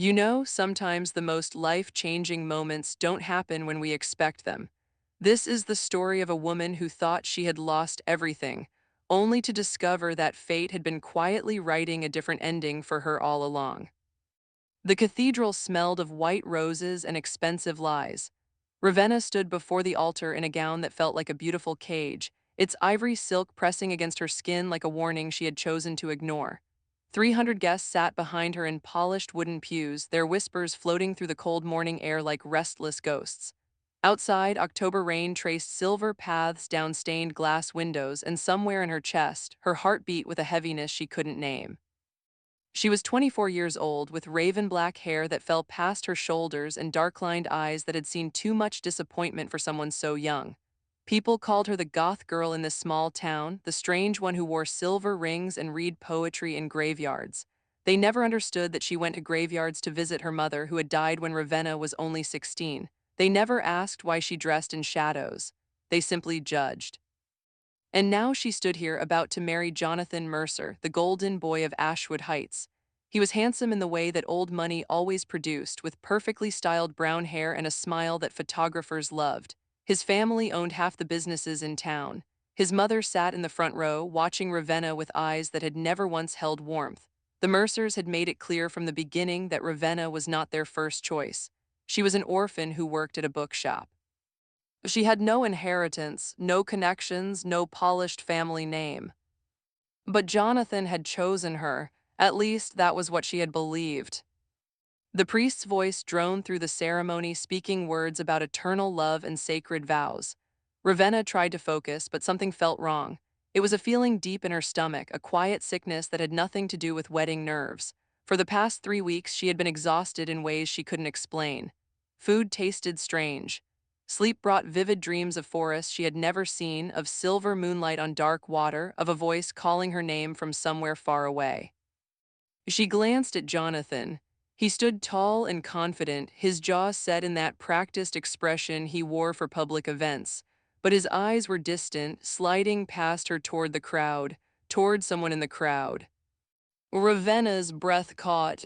You know, sometimes the most life-changing moments don't happen when we expect them. This is the story of a woman who thought she had lost everything, only to discover that fate had been quietly writing a different ending for her all along. The cathedral smelled of white roses and expensive lies. Ravenna stood before the altar in a gown that felt like a beautiful cage, its ivory silk pressing against her skin like a warning she had chosen to ignore. 300 guests sat behind her in polished wooden pews, their whispers floating through the cold morning air like restless ghosts. Outside, October rain traced silver paths down stained glass windows, and somewhere in her chest, her heart beat with a heaviness she couldn't name. She was 24 years old, with raven black hair that fell past her shoulders and dark-lined eyes that had seen too much disappointment for someone so young. People called her the goth girl in this small town, the strange one who wore silver rings and read poetry in graveyards. They never understood that she went to graveyards to visit her mother, who had died when Ravenna was only 16. They never asked why she dressed in shadows. They simply judged. And now she stood here about to marry Jonathan Mercer, the golden boy of Ashwood Heights. He was handsome in the way that old money always produced, with perfectly styled brown hair and a smile that photographers loved. His family owned half the businesses in town. His mother sat in the front row, watching Ravenna with eyes that had never once held warmth. The Mercers had made it clear from the beginning that Ravenna was not their first choice. She was an orphan who worked at a bookshop. She had no inheritance, no connections, no polished family name. But Jonathan had chosen her. At least that was what she had believed. The priest's voice droned through the ceremony, speaking words about eternal love and sacred vows. Ravenna tried to focus, but something felt wrong. It was a feeling deep in her stomach, a quiet sickness that had nothing to do with wedding nerves. For the past 3 weeks, she had been exhausted in ways she couldn't explain. Food tasted strange. Sleep brought vivid dreams of forests she had never seen, of silver moonlight on dark water, of a voice calling her name from somewhere far away. She glanced at Jonathan. He stood tall and confident, his jaw set in that practiced expression he wore for public events. But his eyes were distant, sliding past her toward the crowd, toward someone in the crowd. Ravenna's breath caught.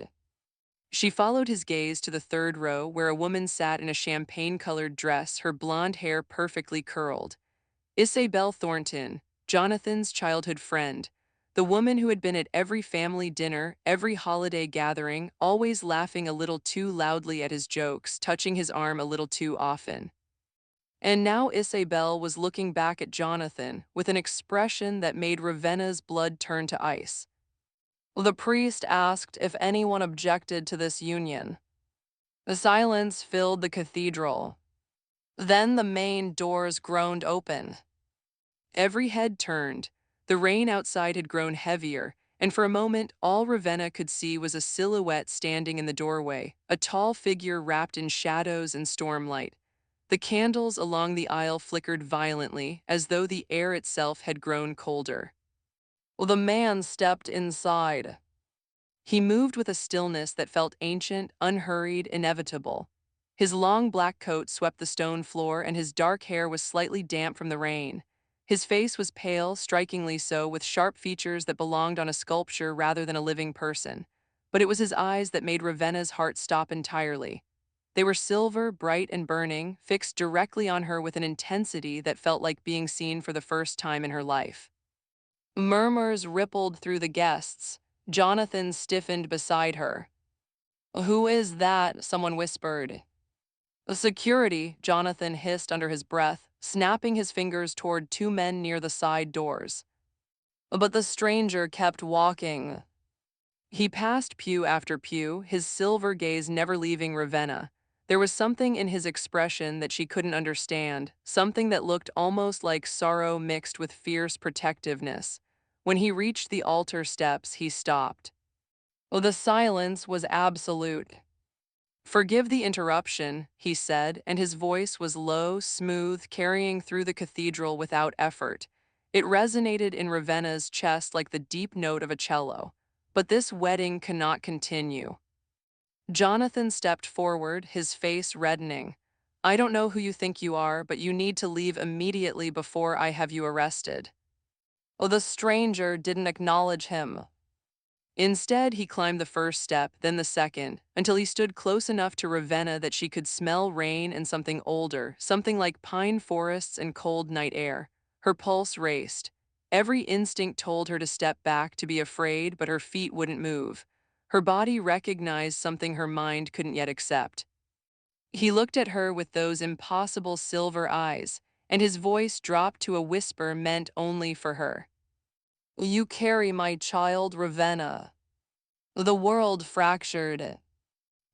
She followed his gaze to the third row, where a woman sat in a champagne-colored dress, her blonde hair perfectly curled. Isabel Thornton, Jonathan's childhood friend, the woman who had been at every family dinner, every holiday gathering, always laughing a little too loudly at his jokes, touching his arm a little too often. And now Isabel was looking back at Jonathan with an expression that made Ravenna's blood turn to ice. The priest asked if anyone objected to this union. The silence filled the cathedral. Then the main doors groaned open. Every head turned. The rain outside had grown heavier, and for a moment all Ravenna could see was a silhouette standing in the doorway, a tall figure wrapped in shadows and stormlight. The candles along the aisle flickered violently, as though the air itself had grown colder. Well, the man stepped inside. He moved with a stillness that felt ancient, unhurried, inevitable. His long black coat swept the stone floor, and his dark hair was slightly damp from the rain. His face was pale, strikingly so, with sharp features that belonged on a sculpture rather than a living person. But it was his eyes that made Ravenna's heart stop entirely. They were silver, bright and burning, fixed directly on her with an intensity that felt like being seen for the first time in her life. Murmurs rippled through the guests. Jonathan stiffened beside her. "Who is that?" someone whispered. "Security," Jonathan hissed under his breath, snapping his fingers toward two men near the side doors. But the stranger kept walking. He passed pew after pew, his silver gaze never leaving Ravenna. There was something in his expression that she couldn't understand, something that looked almost like sorrow mixed with fierce protectiveness. When he reached the altar steps, he stopped. The silence was absolute. "Forgive the interruption," he said, and his voice was low, smooth, carrying through the cathedral without effort. It resonated in Ravenna's chest like the deep note of a cello. "But this wedding cannot continue." Jonathan stepped forward, his face reddening. "I don't know who you think you are, but you need to leave immediately before I have you arrested." The stranger didn't acknowledge him. Instead, he climbed the first step, then the second, until he stood close enough to Ravenna that she could smell rain and something older, something like pine forests and cold night air. Her pulse raced. Every instinct told her to step back, to be afraid, but her feet wouldn't move. Her body recognized something her mind couldn't yet accept. He looked at her with those impossible silver eyes, and his voice dropped to a whisper meant only for her. "You carry my child, Ravenna." The world fractured.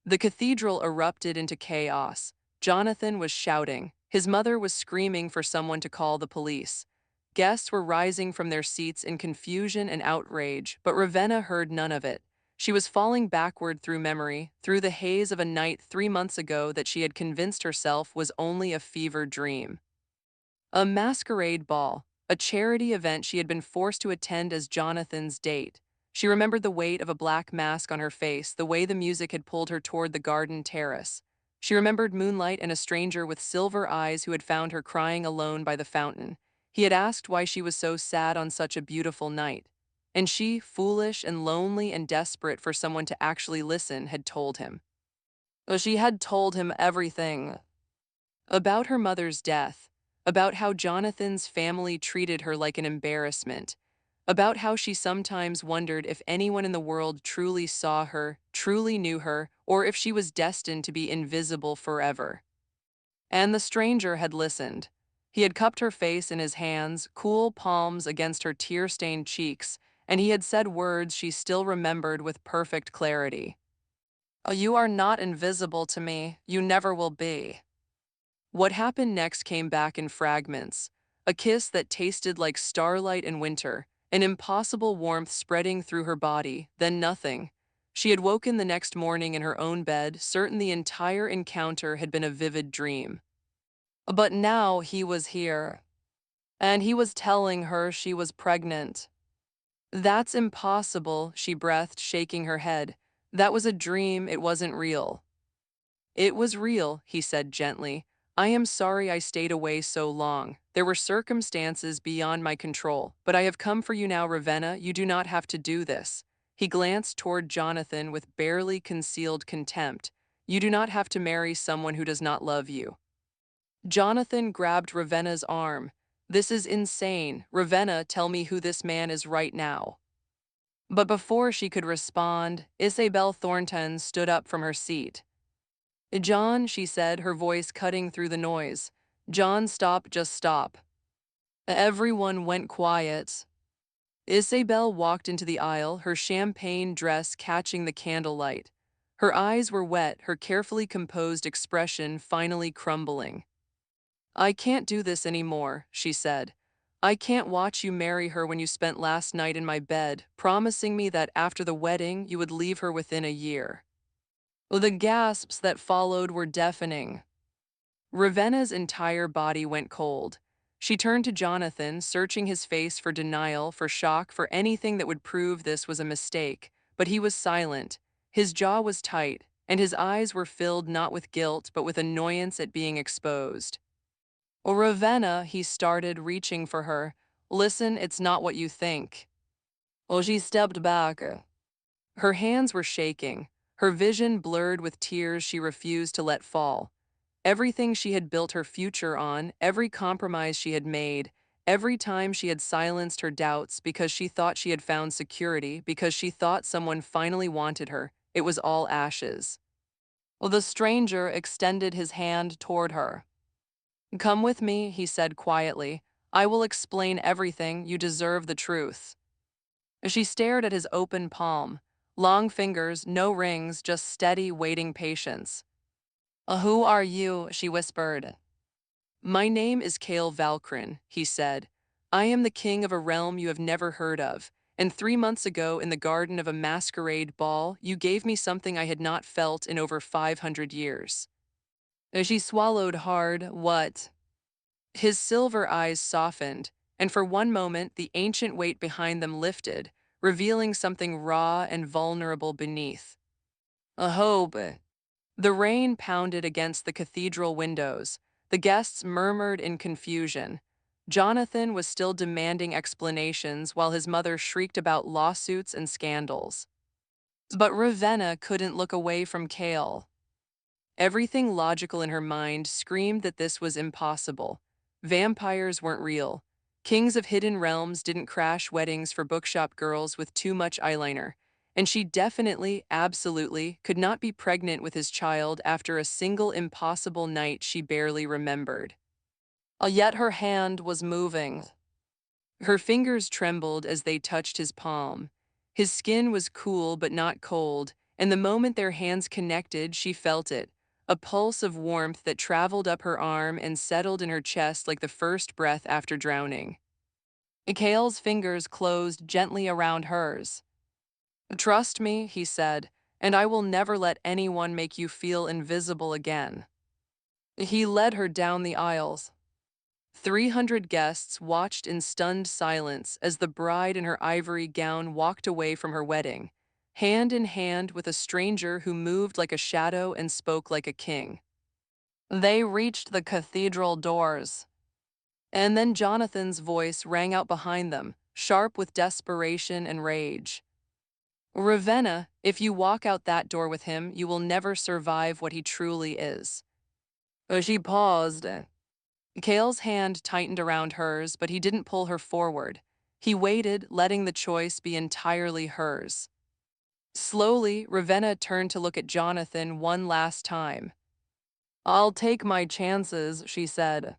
The cathedral erupted into chaos. Jonathan was shouting. His mother was screaming for someone to call the police. Guests were rising from their seats in confusion and outrage, but Ravenna heard none of it. She was falling backward through memory, through the haze of a night 3 months ago that she had convinced herself was only a fever dream. A masquerade ball, a charity event she had been forced to attend as Jonathan's date. She remembered the weight of a black mask on her face, the way the music had pulled her toward the garden terrace. She remembered moonlight and a stranger with silver eyes who had found her crying alone by the fountain. He had asked why she was so sad on such a beautiful night. And she, foolish and lonely and desperate for someone to actually listen, had told him. She had told him everything. About her mother's death, about how Jonathan's family treated her like an embarrassment, about how she sometimes wondered if anyone in the world truly saw her, truly knew her, or if she was destined to be invisible forever. And the stranger had listened. He had cupped her face in his hands, cool palms against her tear-stained cheeks, and he had said words she still remembered with perfect clarity. "Oh, you are not invisible to me. You never will be." What happened next came back in fragments. A kiss that tasted like starlight in winter, an impossible warmth spreading through her body, then nothing. She had woken the next morning in her own bed, certain the entire encounter had been a vivid dream. But now he was here, and he was telling her she was pregnant. "That's impossible," she breathed, shaking her head. "That was a dream, it wasn't real." "It was real," he said gently. "I am sorry I stayed away so long. There were circumstances beyond my control, but I have come for you now, Ravenna. You do not have to do this." He glanced toward Jonathan with barely concealed contempt. "You do not have to marry someone who does not love you." Jonathan grabbed Ravenna's arm. "This is insane. Ravenna, tell me who this man is right now." But before she could respond, Isabel Thornton stood up from her seat. "John," she said, her voice cutting through the noise. "John, stop, just stop." Everyone went quiet. Isabel walked into the aisle, her champagne dress catching the candlelight. Her eyes were wet, her carefully composed expression finally crumbling. "I can't do this anymore," she said. "I can't watch you marry her when you spent last night in my bed, promising me that after the wedding you would leave her within a year." The gasps that followed were deafening. Ravenna's entire body went cold. She turned to Jonathan, searching his face for denial, for shock, for anything that would prove this was a mistake, but he was silent. His jaw was tight, and his eyes were filled not with guilt, but with annoyance at being exposed. "Oh, Ravenna," he started, reaching for her. "Listen, it's not what you think." Oh, she stepped back. Her hands were shaking, her vision blurred with tears she refused to let fall. Everything she had built her future on, every compromise she had made, every time she had silenced her doubts because she thought she had found security, because she thought someone finally wanted her, it was all ashes. Well, the stranger extended his hand toward her. "Come with me," he said quietly. "I will explain everything. You deserve the truth." She stared at his open palm. Long fingers, no rings, just steady, waiting patience. Who are you?" she whispered. "My name is Cale Valkyrin," he said. "I am the king of a realm you have never heard of, and 3 months ago in the garden of a masquerade ball, you gave me something I had not felt in over 500 years." She swallowed hard. "What?" His silver eyes softened, and for one moment the ancient weight behind them lifted, revealing something raw and vulnerable beneath. "A hope." The rain pounded against the cathedral windows. The guests murmured in confusion. Jonathan was still demanding explanations while his mother shrieked about lawsuits and scandals. But Ravenna couldn't look away from Kale. Everything logical in her mind screamed that this was impossible. Vampires weren't real. Kings of hidden realms didn't crash weddings for bookshop girls with too much eyeliner. And she definitely, absolutely, could not be pregnant with his child after a single impossible night she barely remembered. Yet her hand was moving. Her fingers trembled as they touched his palm. His skin was cool but not cold, and the moment their hands connected, she felt it, a pulse of warmth that traveled up her arm and settled in her chest like the first breath after drowning. Mikhail's fingers closed gently around hers. "Trust me," he said, "and I will never let anyone make you feel invisible again." He led her down the aisles. 300 guests watched in stunned silence as the bride in her ivory gown walked away from her wedding, hand in hand with a stranger who moved like a shadow and spoke like a king. They reached the cathedral doors, and then Jonathan's voice rang out behind them, sharp with desperation and rage. "Ravenna, if you walk out that door with him, you will never survive what he truly is." She paused. Kale's hand tightened around hers, but he didn't pull her forward. He waited, letting the choice be entirely hers. Slowly, Ravenna turned to look at Jonathan one last time. "I'll take my chances," she said.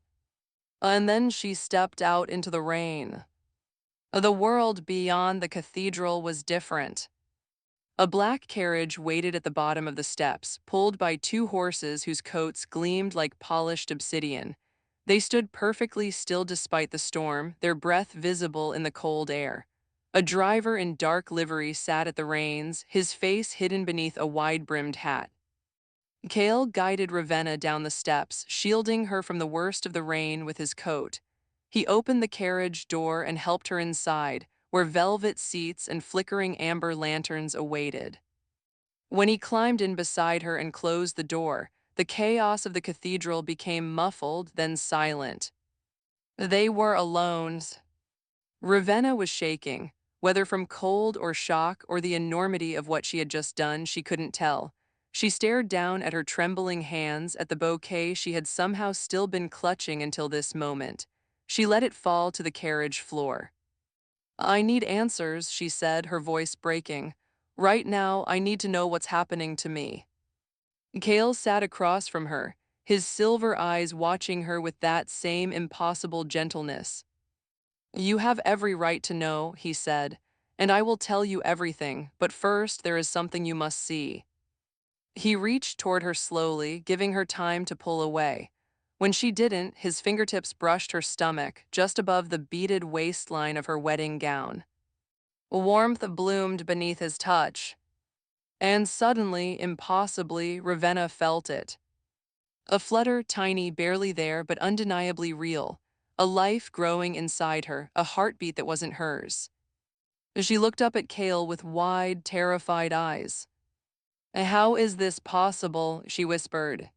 And then she stepped out into the rain. The world beyond the cathedral was different. A black carriage waited at the bottom of the steps, pulled by two horses whose coats gleamed like polished obsidian. They stood perfectly still despite the storm, their breath visible in the cold air. A driver in dark livery sat at the reins, his face hidden beneath a wide-brimmed hat. Kale guided Ravenna down the steps, shielding her from the worst of the rain with his coat. He opened the carriage door and helped her inside, where velvet seats and flickering amber lanterns awaited. When he climbed in beside her and closed the door, the chaos of the cathedral became muffled, then silent. They were alone. Ravenna was shaking. Whether from cold or shock or the enormity of what she had just done, she couldn't tell. She stared down at her trembling hands, at the bouquet she had somehow still been clutching until this moment. She let it fall to the carriage floor. "I need answers," she said, her voice breaking. "Right now, I need to know what's happening to me." Kale sat across from her, his silver eyes watching her with that same impossible gentleness. "You have every right to know," he said, "and I will tell you everything, but first there is something you must see." He reached toward her slowly, giving her time to pull away. When she didn't, his fingertips brushed her stomach, just above the beaded waistline of her wedding gown. Warmth bloomed beneath his touch, and suddenly, impossibly, Ravenna felt it. A flutter, tiny, barely there, but undeniably real. A life growing inside her, a heartbeat that wasn't hers. She looked up at Kale with wide, terrified eyes. "How is this possible?" she whispered.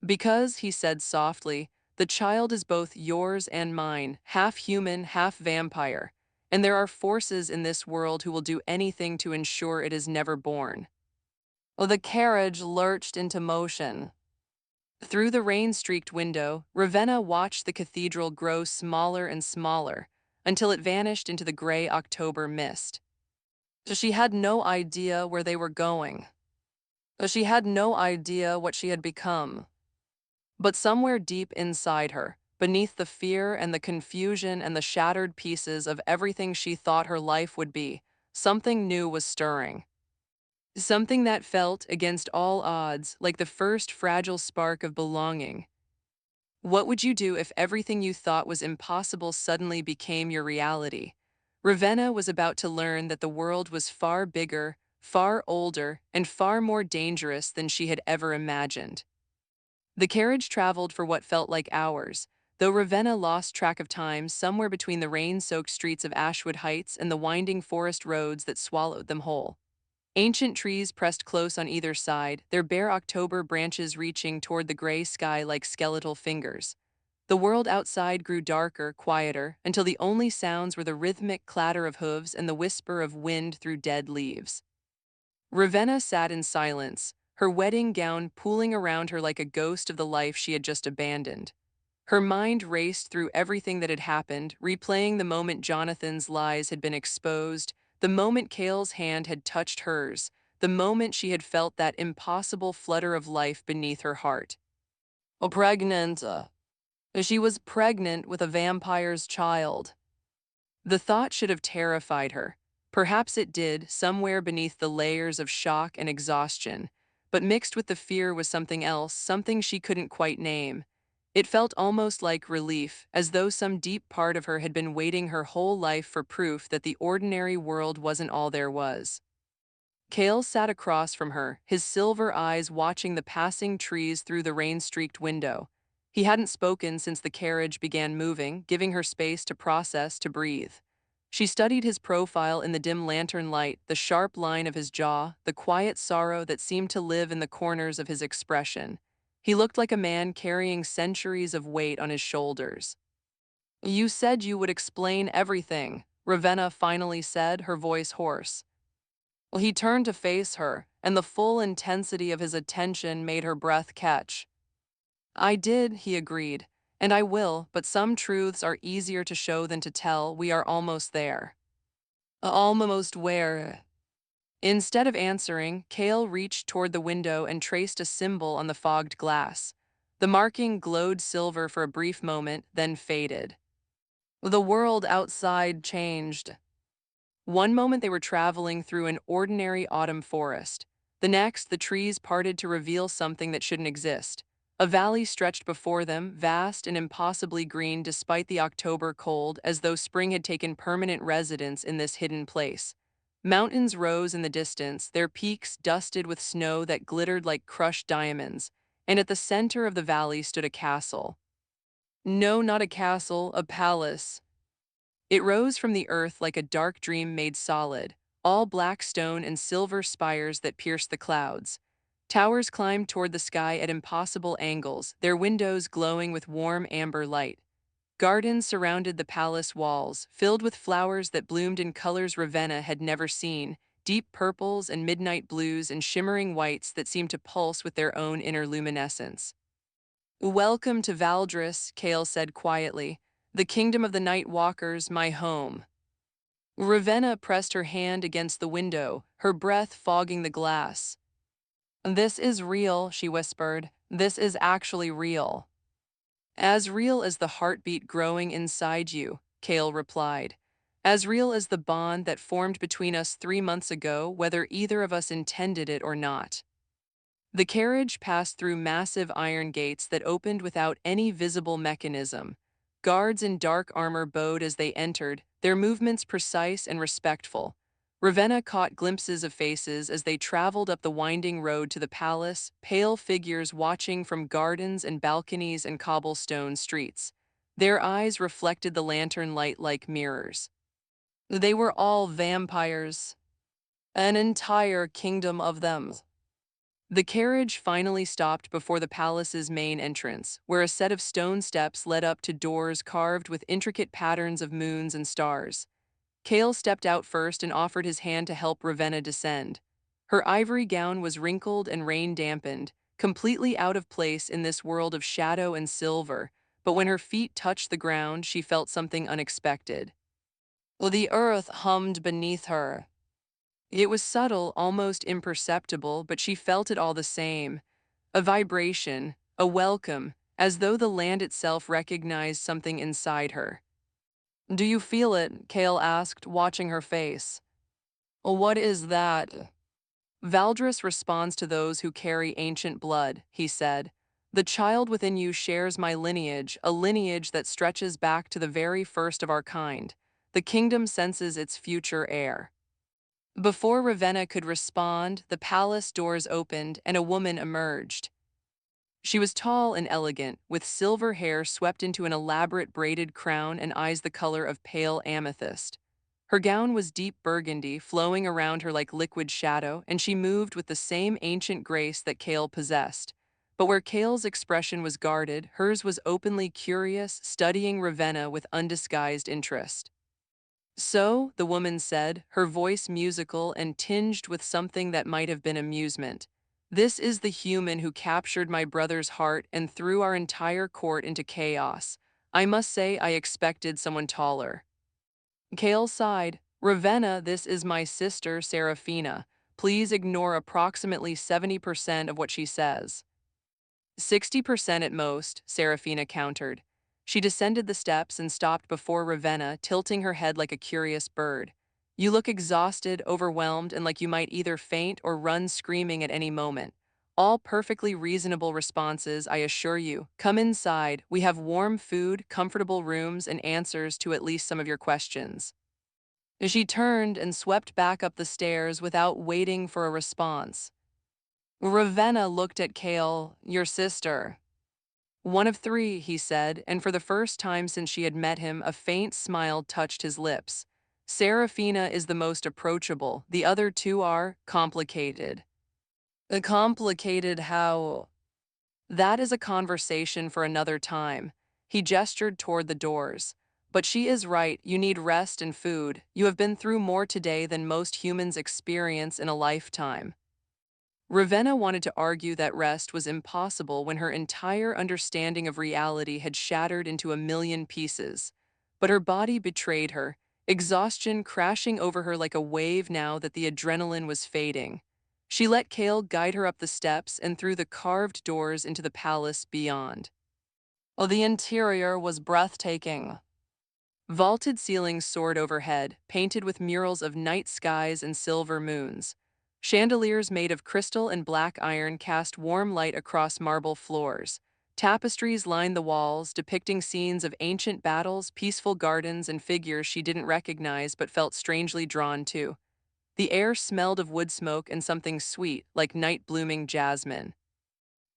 "Because," he said softly, "the child is both yours and mine, half human, half vampire, and there are forces in this world who will do anything to ensure it is never born." The carriage lurched into motion. Through the rain-streaked window, Ravenna watched the cathedral grow smaller and smaller until it vanished into the gray October mist. She had no idea where they were going. She had no idea what she had become. But somewhere deep inside her, beneath the fear and the confusion and the shattered pieces of everything she thought her life would be, something new was stirring. Something that felt, against all odds, like the first fragile spark of belonging. What would you do if everything you thought was impossible suddenly became your reality? Ravenna was about to learn that the world was far bigger, far older, and far more dangerous than she had ever imagined. The carriage traveled for what felt like hours, though Ravenna lost track of time somewhere between the rain-soaked streets of Ashwood Heights and the winding forest roads that swallowed them whole. Ancient trees pressed close on either side, their bare October branches reaching toward the gray sky like skeletal fingers. The world outside grew darker, quieter, until the only sounds were the rhythmic clatter of hooves and the whisper of wind through dead leaves. Ravenna sat in silence, her wedding gown pooling around her like a ghost of the life she had just abandoned. Her mind raced through everything that had happened, replaying the moment Jonathan's lies had been exposed, the moment Cale's hand had touched hers, the moment she had felt that impossible flutter of life beneath her heart. Oh, pregnant. She was pregnant with a vampire's child. The thought should have terrified her. Perhaps it did, somewhere beneath the layers of shock and exhaustion, but mixed with the fear was something else, something she couldn't quite name. It felt almost like relief, as though some deep part of her had been waiting her whole life for proof that the ordinary world wasn't all there was. Cale sat across from her, his silver eyes watching the passing trees through the rain-streaked window. He hadn't spoken since the carriage began moving, giving her space to process, to breathe. She studied his profile in the dim lantern light, the sharp line of his jaw, the quiet sorrow that seemed to live in the corners of his expression. He looked like a man carrying centuries of weight on his shoulders. "You said you would explain everything," Ravenna finally said, her voice hoarse. Well, he turned to face her, and the full intensity of his attention made her breath catch. "I did," he agreed, "and I will, but some truths are easier to show than to tell. We are almost there." "Almost where?" Instead of answering, Cale reached toward the window and traced a symbol on the fogged glass. The marking glowed silver for a brief moment, then faded. The world outside changed. One moment they were traveling through an ordinary autumn forest. The next, the trees parted to reveal something that shouldn't exist. A valley stretched before them, vast and impossibly green despite the October cold, as though spring had taken permanent residence in this hidden place. Mountains rose in the distance, their peaks dusted with snow that glittered like crushed diamonds, and at the center of the valley stood a castle. No, not a castle, a palace. It rose from the earth like a dark dream made solid, all black stone and silver spires that pierced the clouds. Towers climbed toward the sky at impossible angles, their windows glowing with warm amber light. Gardens surrounded the palace walls, filled with flowers that bloomed in colors Ravenna had never seen, deep purples and midnight blues and shimmering whites that seemed to pulse with their own inner luminescence. "Welcome to Valdris," Cale said quietly, "the kingdom of the Night Walkers, my home." Ravenna pressed her hand against the window, her breath fogging the glass. "This is real," she whispered. "This is actually real." "As real as the heartbeat growing inside you," Cale replied. "As real as the bond that formed between us 3 months ago, whether either of us intended it or not." The carriage passed through massive iron gates that opened without any visible mechanism. Guards in dark armor bowed as they entered, their movements precise and respectful. Ravenna caught glimpses of faces as they traveled up the winding road to the palace, pale figures watching from gardens and balconies and cobblestone streets. Their eyes reflected the lantern light like mirrors. They were all vampires, an entire kingdom of them. The carriage finally stopped before the palace's main entrance, where a set of stone steps led up to doors carved with intricate patterns of moons and stars. Cale stepped out first and offered his hand to help Ravenna descend. Her ivory gown was wrinkled and rain-dampened, completely out of place in this world of shadow and silver, but when her feet touched the ground, she felt something unexpected. The earth hummed beneath her. It was subtle, almost imperceptible, but she felt it all the same. A vibration, a welcome, as though the land itself recognized something inside her. "Do you feel it?" Cale asked, watching her face. "What is that?" "Valdris responds to those who carry ancient blood," he said. "The child within you shares my lineage, a lineage that stretches back to the very first of our kind. The kingdom senses its future heir." Before Ravenna could respond, the palace doors opened and a woman emerged. She was tall and elegant, with silver hair swept into an elaborate braided crown and eyes the color of pale amethyst. Her gown was deep burgundy, flowing around her like liquid shadow, and she moved with the same ancient grace that Cale possessed. But where Kale's expression was guarded, hers was openly curious, studying Ravenna with undisguised interest. So, the woman said, her voice musical and tinged with something that might have been amusement. This is the human who captured my brother's heart and threw our entire court into chaos. I must say I expected someone taller. Kale sighed. Ravenna, this is my sister, Serafina. Please ignore approximately 70% of what she says. 60% at most, Serafina countered. She descended the steps and stopped before Ravenna, tilting her head like a curious bird. You look exhausted, overwhelmed, and like you might either faint or run screaming at any moment. All perfectly reasonable responses, I assure you. Come inside. We have warm food, comfortable rooms, and answers to at least some of your questions. She turned and swept back up the stairs without waiting for a response. Ravenna looked at Kale. Your sister. One of three, he said, and for the first time since she had met him, a faint smile touched his lips. Serafina is the most approachable. The other two are complicated. Complicated how? That is a conversation for another time. He gestured toward the doors. But she is right, you need rest and food. You have been through more today than most humans experience in a lifetime. Ravenna wanted to argue that rest was impossible when her entire understanding of reality had shattered into a million pieces. But her body betrayed her, exhaustion crashing over her like a wave now that the adrenaline was fading. She let Kale guide her up the steps and through the carved doors into the palace beyond. Oh, the interior was breathtaking. Vaulted ceilings soared overhead, painted with murals of night skies and silver moons. Chandeliers made of crystal and black iron cast warm light across marble floors. Tapestries lined the walls, depicting scenes of ancient battles, peaceful gardens, and figures she didn't recognize but felt strangely drawn to. The air smelled of wood smoke and something sweet, like night-blooming jasmine.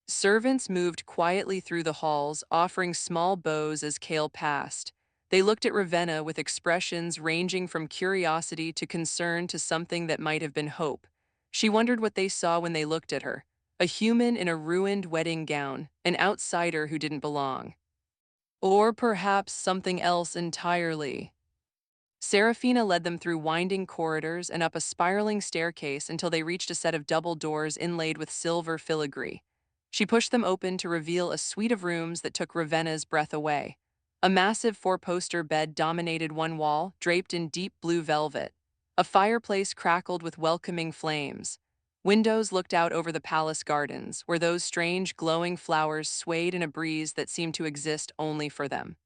Servants moved quietly through the halls, offering small bows as Kale passed. They looked at Ravenna with expressions ranging from curiosity to concern to something that might have been hope. She wondered what they saw when they looked at her. A human in a ruined wedding gown, an outsider who didn't belong. Or perhaps something else entirely. Serafina led them through winding corridors and up a spiraling staircase until they reached a set of double doors inlaid with silver filigree. She pushed them open to reveal a suite of rooms that took Ravenna's breath away. A massive four-poster bed dominated one wall, draped in deep blue velvet. A fireplace crackled with welcoming flames. Windows looked out over the palace gardens, where those strange glowing flowers swayed in a breeze that seemed to exist only for them.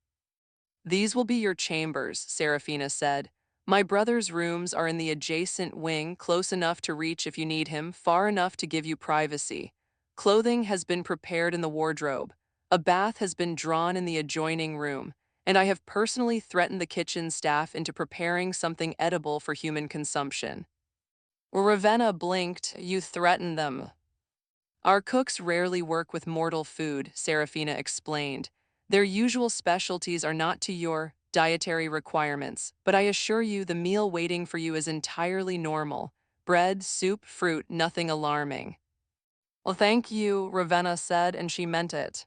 These will be your chambers, Serafina said. My brother's rooms are in the adjacent wing, close enough to reach if you need him, far enough to give you privacy. Clothing has been prepared in the wardrobe. A bath has been drawn in the adjoining room, and I have personally threatened the kitchen staff into preparing something edible for human consumption. Ravenna blinked. You threatened them. Our cooks rarely work with mortal food, Serafina explained. Their usual specialties are not to your dietary requirements, but I assure you the meal waiting for you is entirely normal. Bread, soup, fruit, nothing alarming. Well, thank you, Ravenna said, and she meant it.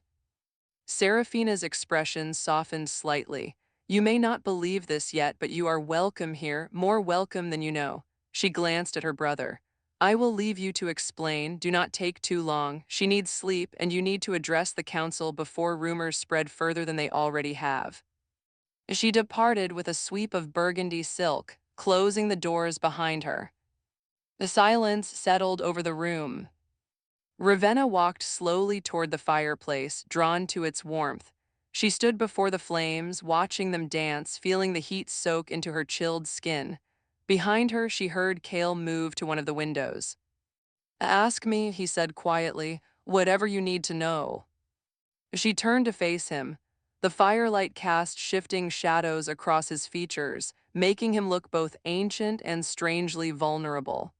Serafina's expression softened slightly. You may not believe this yet, but you are welcome here, more welcome than you know. She glanced at her brother. I will leave you to explain. Do not take too long. She needs sleep, and you need to address the council before rumors spread further than they already have. She departed with a sweep of burgundy silk, closing the doors behind her. The silence settled over the room. Ravenna walked slowly toward the fireplace, drawn to its warmth. She stood before the flames, watching them dance, feeling the heat soak into her chilled skin. Behind her, she heard Kale move to one of the windows. Ask me, he said quietly, whatever you need to know. She turned to face him. The firelight cast shifting shadows across his features, making him look both ancient and strangely vulnerable.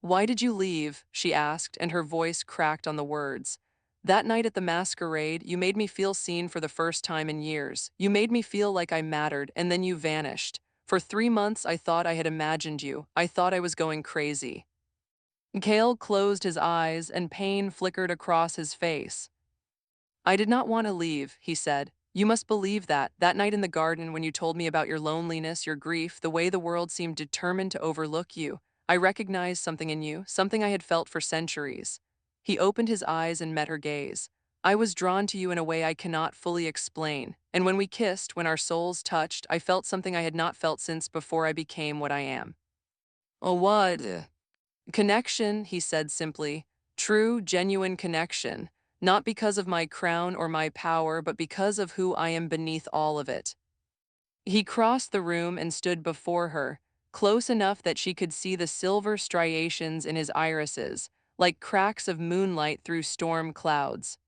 Why did you leave? She asked, and her voice cracked on the words. That night at the masquerade, you made me feel seen for the first time in years. You made me feel like I mattered, and then you vanished. For 3 months, I thought I had imagined you. I thought I was going crazy. Kale closed his eyes and pain flickered across his face. I did not want to leave, he said. You must believe that night in the garden when you told me about your loneliness, your grief, the way the world seemed determined to overlook you, I recognized something in you, something I had felt for centuries. He opened his eyes and met her gaze. I was drawn to you in a way I cannot fully explain, and when we kissed, when our souls touched, I felt something I had not felt since before I became what I am. Oh, what? Connection, he said simply. True, genuine connection. Not because of my crown or my power, but because of who I am beneath all of it. He crossed the room and stood before her, close enough that she could see the silver striations in his irises, like cracks of moonlight through storm clouds.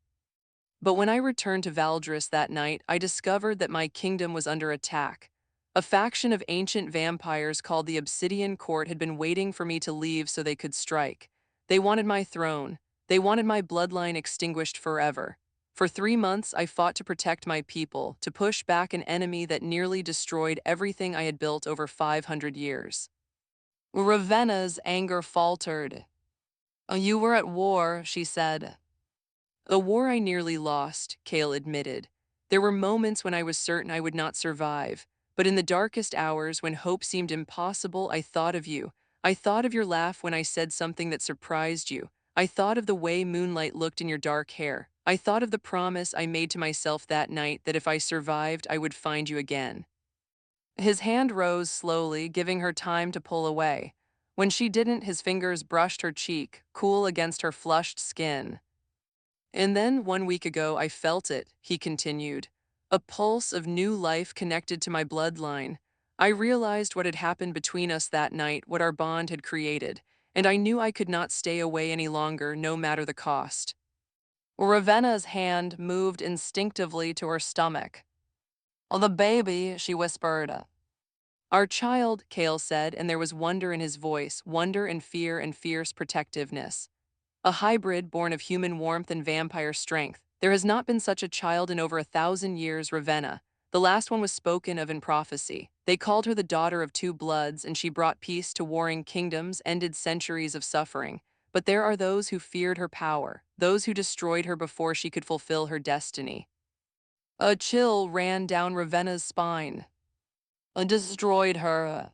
But when I returned to Valdris that night, I discovered that my kingdom was under attack. A faction of ancient vampires called the Obsidian Court had been waiting for me to leave so they could strike. They wanted my throne. They wanted my bloodline extinguished forever. For 3 months, I fought to protect my people, to push back an enemy that nearly destroyed everything I had built over 500 years. Ravenna's anger faltered. You were at war, she said. A war I nearly lost, Kale admitted. There were moments when I was certain I would not survive, but in the darkest hours when hope seemed impossible, I thought of you. I thought of your laugh when I said something that surprised you. I thought of the way moonlight looked in your dark hair. I thought of the promise I made to myself that night that if I survived, I would find you again. His hand rose slowly, giving her time to pull away. When she didn't, his fingers brushed her cheek, cool against her flushed skin. And then 1 week ago, I felt it, he continued. A pulse of new life connected to my bloodline. I realized what had happened between us that night, what our bond had created, and I knew I could not stay away any longer, no matter the cost. Ravenna's hand moved instinctively to her stomach. Oh, the baby, she whispered. Our child, Kale said, and there was wonder in his voice, wonder and fear and fierce protectiveness. A hybrid born of human warmth and vampire strength. There has not been such a child in over 1,000 years, Ravenna. The last one was spoken of in prophecy. They called her the daughter of two bloods, and she brought peace to warring kingdoms, ended centuries of suffering. But there are those who feared her power, those who destroyed her before she could fulfill her destiny. A chill ran down Ravenna's spine. Destroyed her.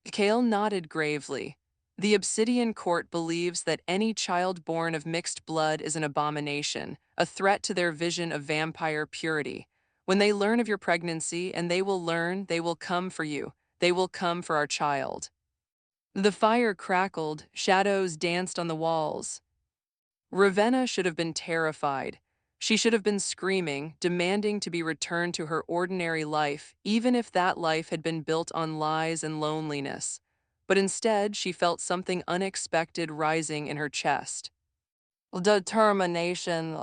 Kale nodded gravely. The Obsidian Court believes that any child born of mixed blood is an abomination, a threat to their vision of vampire purity. When they learn of your pregnancy, and they will learn, they will come for you. They will come for our child. The fire crackled, shadows danced on the walls. Ravenna should have been terrified. She should have been screaming, demanding to be returned to her ordinary life, even if that life had been built on lies and loneliness. But instead, she felt something unexpected rising in her chest. Determination.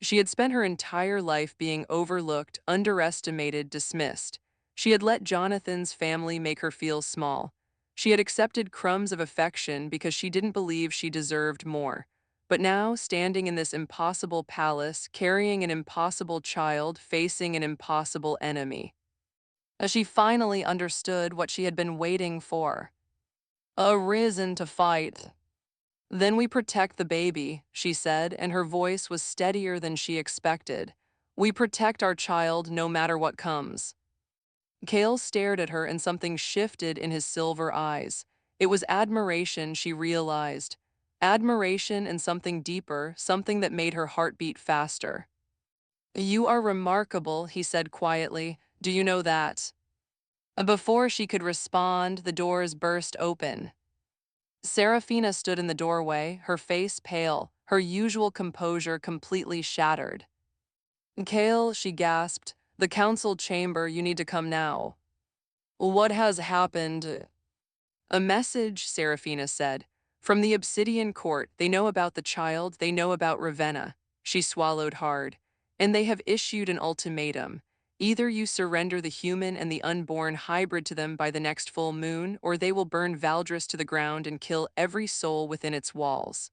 She had spent her entire life being overlooked, underestimated, dismissed. She had let Jonathan's family make her feel small. She had accepted crumbs of affection because she didn't believe she deserved more. But now, standing in this impossible palace, carrying an impossible child, facing an impossible enemy, she finally understood what she had been waiting for. A reason to fight. Then we protect the baby, she said, and her voice was steadier than she expected. We protect our child no matter what comes. Kale stared at her and something shifted in his silver eyes. It was admiration, she realized. Admiration and something deeper, something that made her heart beat faster. You are remarkable, he said quietly. Do you know that? Before she could respond, the doors burst open. Serafina stood in the doorway, her face pale, her usual composure completely shattered. Kale, she gasped, the council chamber, you need to come now. What has happened? A message, Serafina said. From the Obsidian Court, they know about the child, they know about Ravenna. She swallowed hard. And they have issued an ultimatum. Either you surrender the human and the unborn hybrid to them by the next full moon, or they will burn Valdris to the ground and kill every soul within its walls.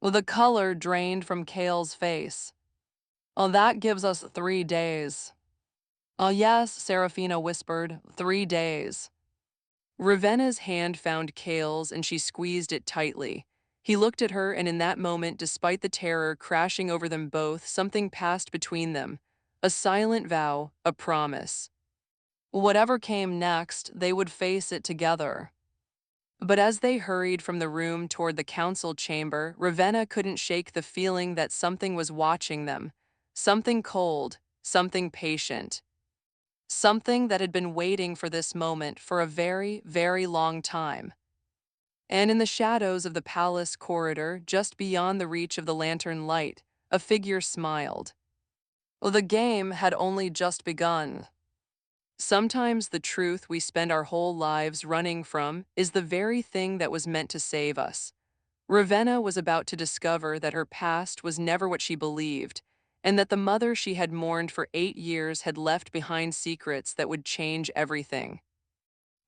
The color drained from Kale's face. Oh, that gives us 3 days. Oh, yes, Serafina whispered, 3 days. Ravenna's hand found Kale's and she squeezed it tightly. He looked at her, and in that moment, despite the terror crashing over them both, something passed between them. A silent vow, a promise. Whatever came next, they would face it together. But as they hurried from the room toward the council chamber, Ravenna couldn't shake the feeling that something was watching them. Something cold, something patient. Something that had been waiting for this moment for a very, very long time. And in the shadows of the palace corridor, just beyond the reach of the lantern light, a figure smiled. The game had only just begun. Sometimes the truth we spend our whole lives running from is the very thing that was meant to save us. Ravenna was about to discover that her past was never what she believed, and that the mother she had mourned for 8 years had left behind secrets that would change everything.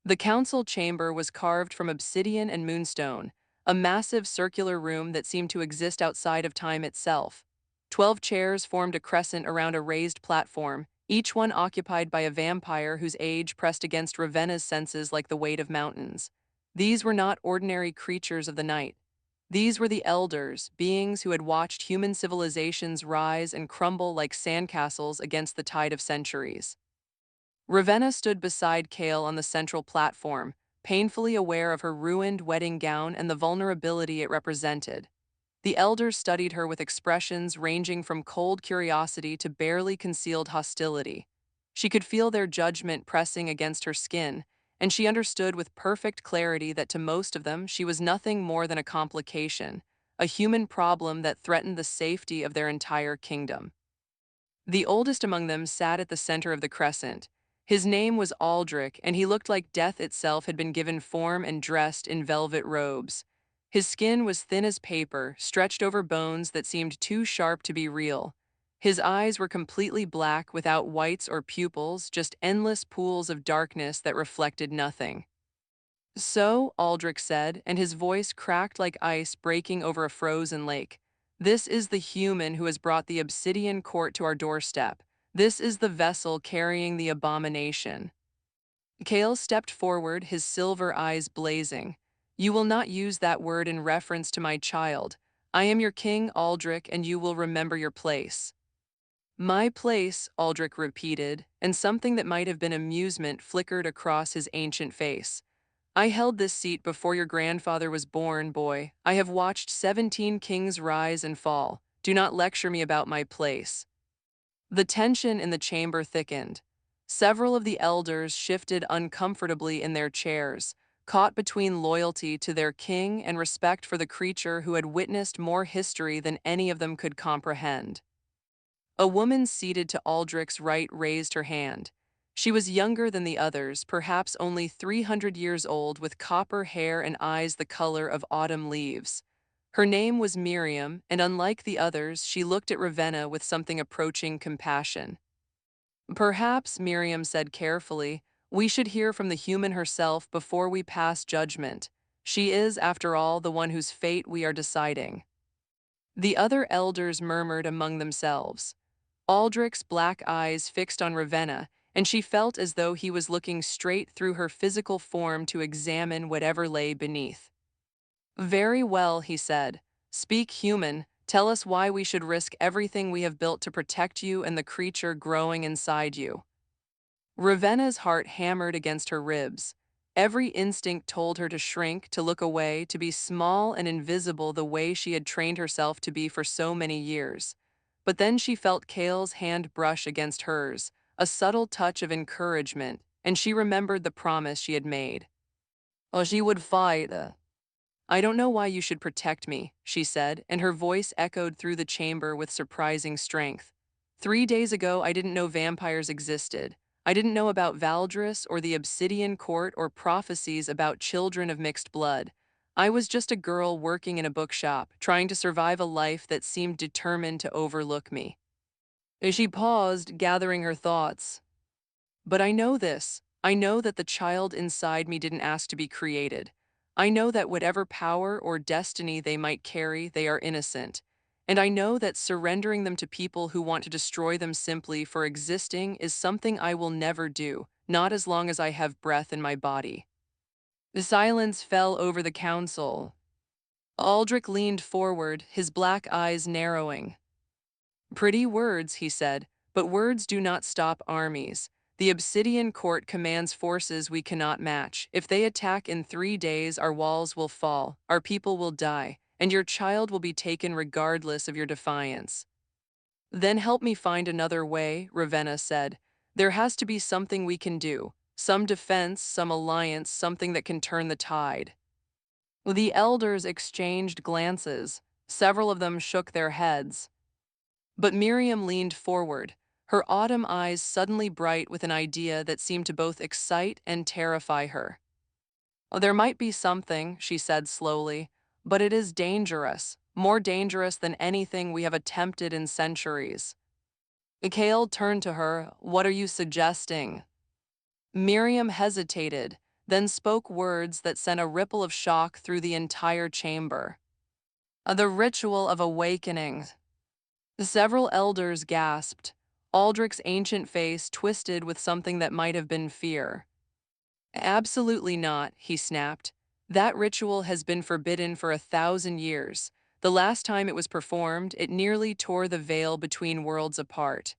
The council chamber was carved from obsidian and moonstone, a massive circular room that seemed to exist outside of time itself. 12 chairs formed a crescent around a raised platform, each one occupied by a vampire whose age pressed against Ravenna's senses like the weight of mountains. These were not ordinary creatures of the night. These were the elders, beings who had watched human civilizations rise and crumble like sandcastles against the tide of centuries. Ravenna stood beside Kale on the central platform, painfully aware of her ruined wedding gown and the vulnerability it represented. The elders studied her with expressions ranging from cold curiosity to barely concealed hostility. She could feel their judgment pressing against her skin, and she understood with perfect clarity that to most of them she was nothing more than a complication, a human problem that threatened the safety of their entire kingdom. The oldest among them sat at the center of the crescent. His name was Aldrich, and he looked like death itself had been given form and dressed in velvet robes. His skin was thin as paper, stretched over bones that seemed too sharp to be real. His eyes were completely black without whites or pupils, just endless pools of darkness that reflected nothing. So, Aldrich said, and his voice cracked like ice breaking over a frozen lake. This is the human who has brought the obsidian court to our doorstep. This is the vessel carrying the abomination. Kale stepped forward, his silver eyes blazing. You will not use that word in reference to my child. I am your king, Aldrich, and you will remember your place. My place, Aldrich repeated, and something that might have been amusement flickered across his ancient face. I held this seat before your grandfather was born, boy. I have watched 17 kings rise and fall. Do not lecture me about my place. The tension in the chamber thickened. Several of the elders shifted uncomfortably in their chairs, caught between loyalty to their king and respect for the creature who had witnessed more history than any of them could comprehend. A woman seated to Aldrich's right raised her hand. She was younger than the others, perhaps only 300 years old, with copper hair and eyes the color of autumn leaves. Her name was Miriam, and unlike the others, she looked at Ravenna with something approaching compassion. Perhaps, Miriam said carefully, we should hear from the human herself before we pass judgment. She is, after all, the one whose fate we are deciding. The other elders murmured among themselves. Aldrich's black eyes fixed on Ravenna, and she felt as though he was looking straight through her physical form to examine whatever lay beneath. Very well, he said. Speak human. Tell us why we should risk everything we have built to protect you and the creature growing inside you. Ravenna's heart hammered against her ribs. Every instinct told her to shrink, to look away, to be small and invisible the way she had trained herself to be for so many years. But then she felt Kale's hand brush against hers, a subtle touch of encouragement, and she remembered the promise she had made. Oh, she would fight. I don't know why you should protect me, she said, and her voice echoed through the chamber with surprising strength. 3 days ago, I didn't know vampires existed. I didn't know about Valdris or the Obsidian Court or prophecies about children of mixed blood. I was just a girl working in a bookshop, trying to survive a life that seemed determined to overlook me. As she paused, gathering her thoughts. But I know this. I know that the child inside me didn't ask to be created. I know that whatever power or destiny they might carry, they are innocent. And I know that surrendering them to people who want to destroy them simply for existing is something I will never do, not as long as I have breath in my body. The silence fell over the council. Aldrich leaned forward, his black eyes narrowing. "Pretty words," he said, "but words do not stop armies. The Obsidian Court commands forces we cannot match. If they attack in 3 days, our walls will fall, our people will die, and your child will be taken regardless of your defiance." "Then help me find another way," Ravenna said. "There has to be something we can do. Some defense, some alliance, something that can turn the tide." The elders exchanged glances. Several of them shook their heads. But Miriam leaned forward, her autumn eyes suddenly bright with an idea that seemed to both excite and terrify her. "Oh, there might be something," she said slowly, "but it is dangerous, more dangerous than anything we have attempted in centuries." Mikhail turned to her. "What are you suggesting?" Miriam hesitated, then spoke words that sent a ripple of shock through the entire chamber. "The ritual of awakening." Several elders gasped. Aldrich's ancient face twisted with something that might have been fear. "Absolutely not," he snapped. "That ritual has been forbidden for 1,000 years. The last time it was performed, it nearly tore the veil between worlds apart."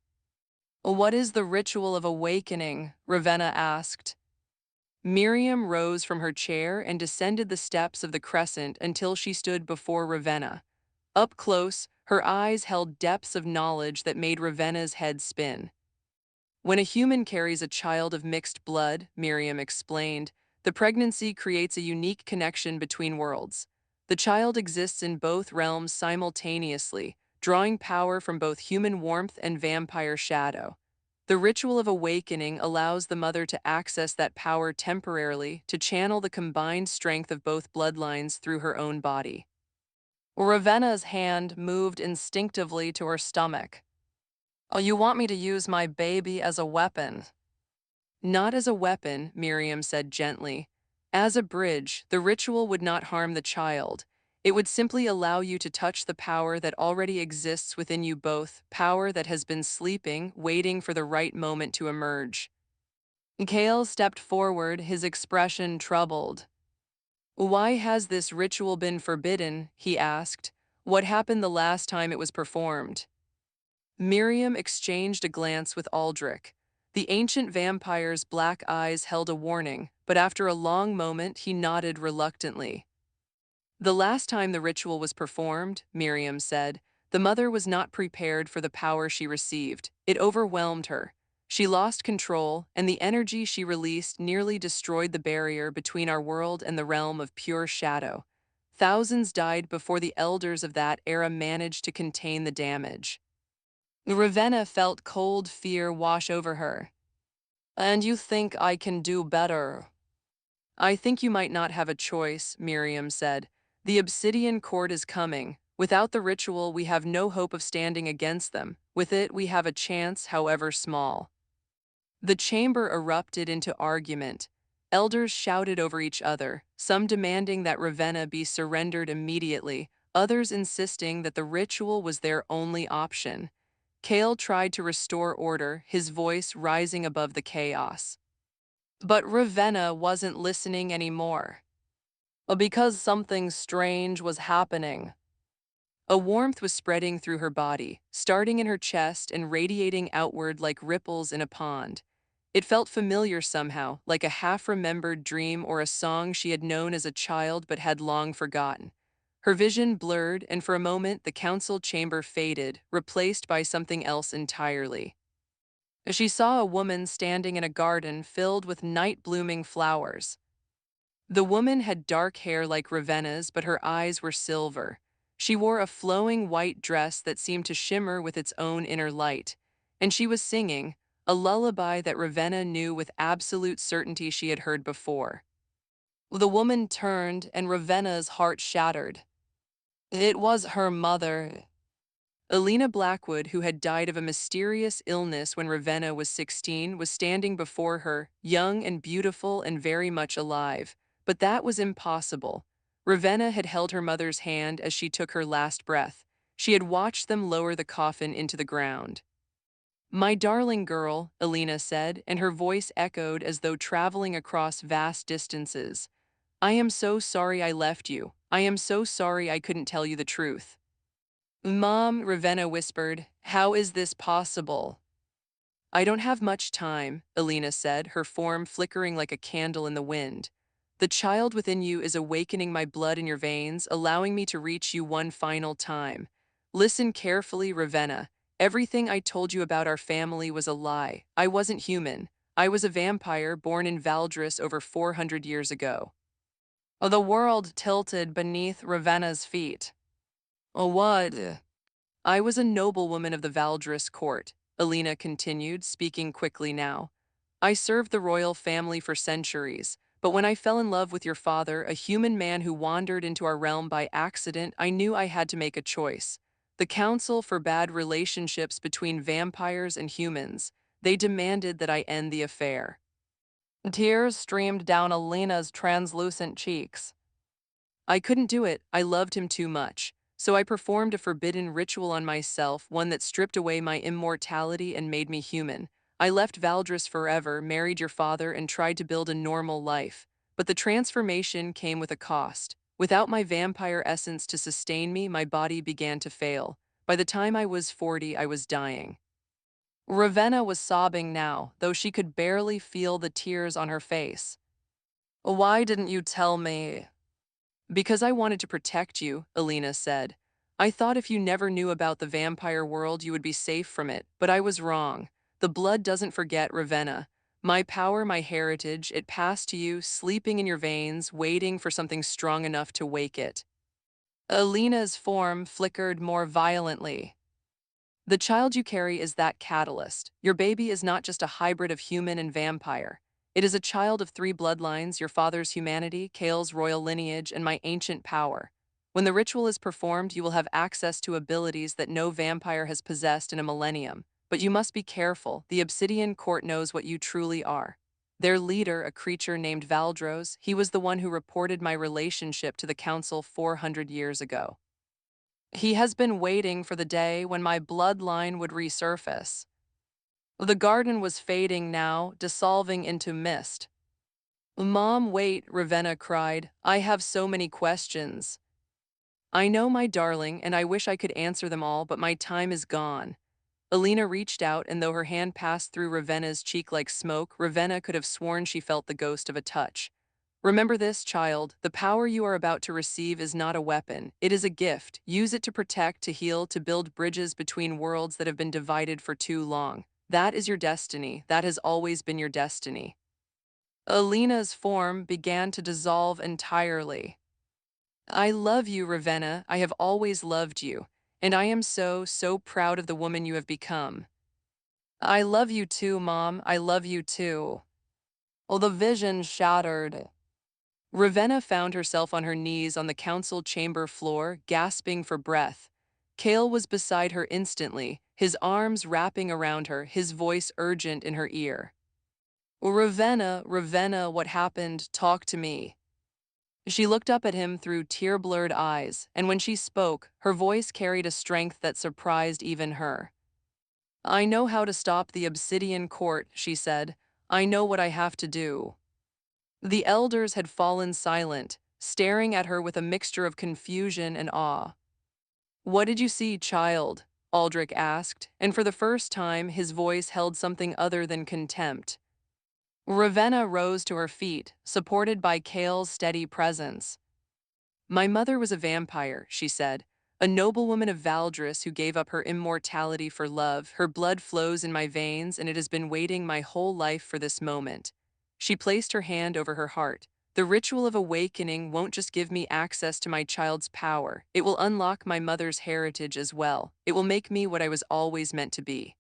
"What is the ritual of awakening?" Ravenna asked. Miriam rose from her chair and descended the steps of the crescent until she stood before Ravenna. Up close, her eyes held depths of knowledge that made Ravenna's head spin. "When a human carries a child of mixed blood," Miriam explained, "the pregnancy creates a unique connection between worlds. The child exists in both realms simultaneously, drawing power from both human warmth and vampire shadow. The ritual of awakening allows the mother to access that power temporarily, to channel the combined strength of both bloodlines through her own body." Ravenna's hand moved instinctively to her stomach. "Oh, you want me to use my baby as a weapon?" "Not as a weapon," Miriam said gently. "As a bridge, the ritual would not harm the child. It would simply allow you to touch the power that already exists within you both, power that has been sleeping, waiting for the right moment to emerge." Mikhail stepped forward, his expression troubled. "Why has this ritual been forbidden?" he asked. "What happened the last time it was performed?" Miriam exchanged a glance with Aldrich. The ancient vampire's black eyes held a warning, but after a long moment he nodded reluctantly. "The last time the ritual was performed," Miriam said, "the mother was not prepared for the power she received. It overwhelmed her. She lost control, and the energy she released nearly destroyed the barrier between our world and the realm of pure shadow. Thousands died before the elders of that era managed to contain the damage." Ravenna felt cold fear wash over her. "And you think I can do better?" "I think you might not have a choice," Miriam said. "The Obsidian Court is coming. Without the ritual, we have no hope of standing against them. With it, we have a chance, however small." The chamber erupted into argument. Elders shouted over each other, some demanding that Ravenna be surrendered immediately, others insisting that the ritual was their only option. Kale tried to restore order, his voice rising above the chaos. But Ravenna wasn't listening anymore. Because something strange was happening. A warmth was spreading through her body, starting in her chest and radiating outward like ripples in a pond. It felt familiar somehow, like a half-remembered dream or a song she had known as a child but had long forgotten. Her vision blurred, and for a moment the council chamber faded, replaced by something else entirely. She saw a woman standing in a garden filled with night-blooming flowers. The woman had dark hair like Ravenna's, but her eyes were silver. She wore a flowing white dress that seemed to shimmer with its own inner light. And she was singing, a lullaby that Ravenna knew with absolute certainty she had heard before. The woman turned, and Ravenna's heart shattered. It was her mother. Alina Blackwood, who had died of a mysterious illness when Ravenna was 16, was standing before her, young and beautiful and very much alive. But that was impossible. Ravenna had held her mother's hand as she took her last breath. She had watched them lower the coffin into the ground. "My darling girl," Alina said, and her voice echoed as though traveling across vast distances. I am so sorry I left you. I am so sorry I couldn't tell you the truth. Mom, Ravenna whispered, how is this possible? I don't have much time, Alina said, her form flickering like a candle in the wind. The child within you is awakening my blood in your veins, allowing me to reach you one final time. Listen carefully, Ravenna. Everything I told you about our family was a lie. I wasn't human. I was a vampire born in Valdris over 400 years ago. The world tilted beneath Ravenna's feet. What? I was a noblewoman of the Valdris court, Alina continued, speaking quickly now. I served the royal family for centuries, but when I fell in love with your father, a human man who wandered into our realm by accident, I knew I had to make a choice. The Council forbade relationships between vampires and humans. They demanded that I end the affair. Tears streamed down Alina's translucent cheeks. I couldn't do it. I loved him too much. So I performed a forbidden ritual on myself, one that stripped away my immortality and made me human. I left Valdris forever, married your father, and tried to build a normal life. But the transformation came with a cost. Without my vampire essence to sustain me, my body began to fail. By the time I was 40, I was dying. Ravenna was sobbing now, though she could barely feel the tears on her face. Why didn't you tell me? Because I wanted to protect you, Alina said. I thought if you never knew about the vampire world, you would be safe from it, but I was wrong. The blood doesn't forget, Ravenna. My power, my heritage, it passed to you, sleeping in your veins, waiting for something strong enough to wake it. Alina's form flickered more violently. The child you carry is that catalyst. Your baby is not just a hybrid of human and vampire. It is a child of three bloodlines, your father's humanity, Kale's royal lineage, and my ancient power. When the ritual is performed, you will have access to abilities that no vampire has possessed in a millennium. But you must be careful. The Obsidian Court knows what you truly are. Their leader, a creature named Valdros, he was the one who reported my relationship to the Council 400 years ago. He has been waiting for the day when my bloodline would resurface. The garden was fading now, dissolving into mist. Mom, wait, Ravenna cried. I have so many questions. I know, my darling, and I wish I could answer them all, but my time is gone. Alina reached out, and though her hand passed through Ravenna's cheek like smoke, Ravenna could have sworn she felt the ghost of a touch. Remember this, child. The power you are about to receive is not a weapon. It is a gift. Use it to protect, to heal, to build bridges between worlds that have been divided for too long. That is your destiny. That has always been your destiny. Alina's form began to dissolve entirely. I love you, Ravenna. I have always loved you. And I am so, so proud of the woman you have become. I love you too, Mom. I love you too. Oh, the vision shattered. Ravenna found herself on her knees on the council chamber floor, gasping for breath. Kale was beside her instantly, his arms wrapping around her, his voice urgent in her ear. Ravenna, Ravenna, what happened? Talk to me. She looked up at him through tear-blurred eyes, and when she spoke, her voice carried a strength that surprised even her. I know how to stop the Obsidian Court, she said. I know what I have to do. The elders had fallen silent, staring at her with a mixture of confusion and awe. What did you see, child? Aldrich asked, and for the first time his voice held something other than contempt. Ravenna rose to her feet, supported by Kale's steady presence. My mother was a vampire, she said, a noblewoman of Valdris who gave up her immortality for love. Her blood flows in my veins, and it has been waiting my whole life for this moment. She placed her hand over her heart. The ritual of awakening won't just give me access to my child's power. It will unlock my mother's heritage as well. It will make me what I was always meant to be.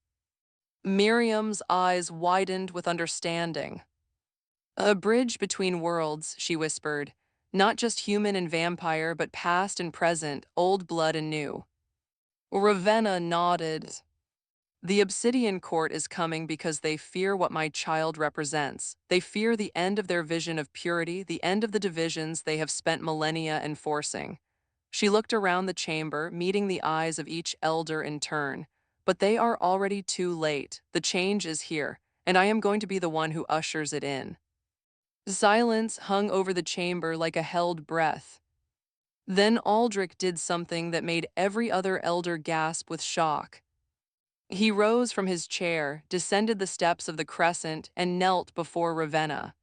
Miriam's eyes widened with understanding. A bridge between worlds, she whispered. Not just human and vampire, but past and present, old blood and new. Ravenna nodded. The Obsidian Court is coming because they fear what my child represents. They fear the end of their vision of purity, the end of the divisions they have spent millennia enforcing. She looked around the chamber, meeting the eyes of each elder in turn. But they are already too late. The change is here, and I am going to be the one who ushers it in. Silence hung over the chamber like a held breath. Then Aldrich did something that made every other elder gasp with shock. He rose from his chair, descended the steps of the crescent, and knelt before Ravenna.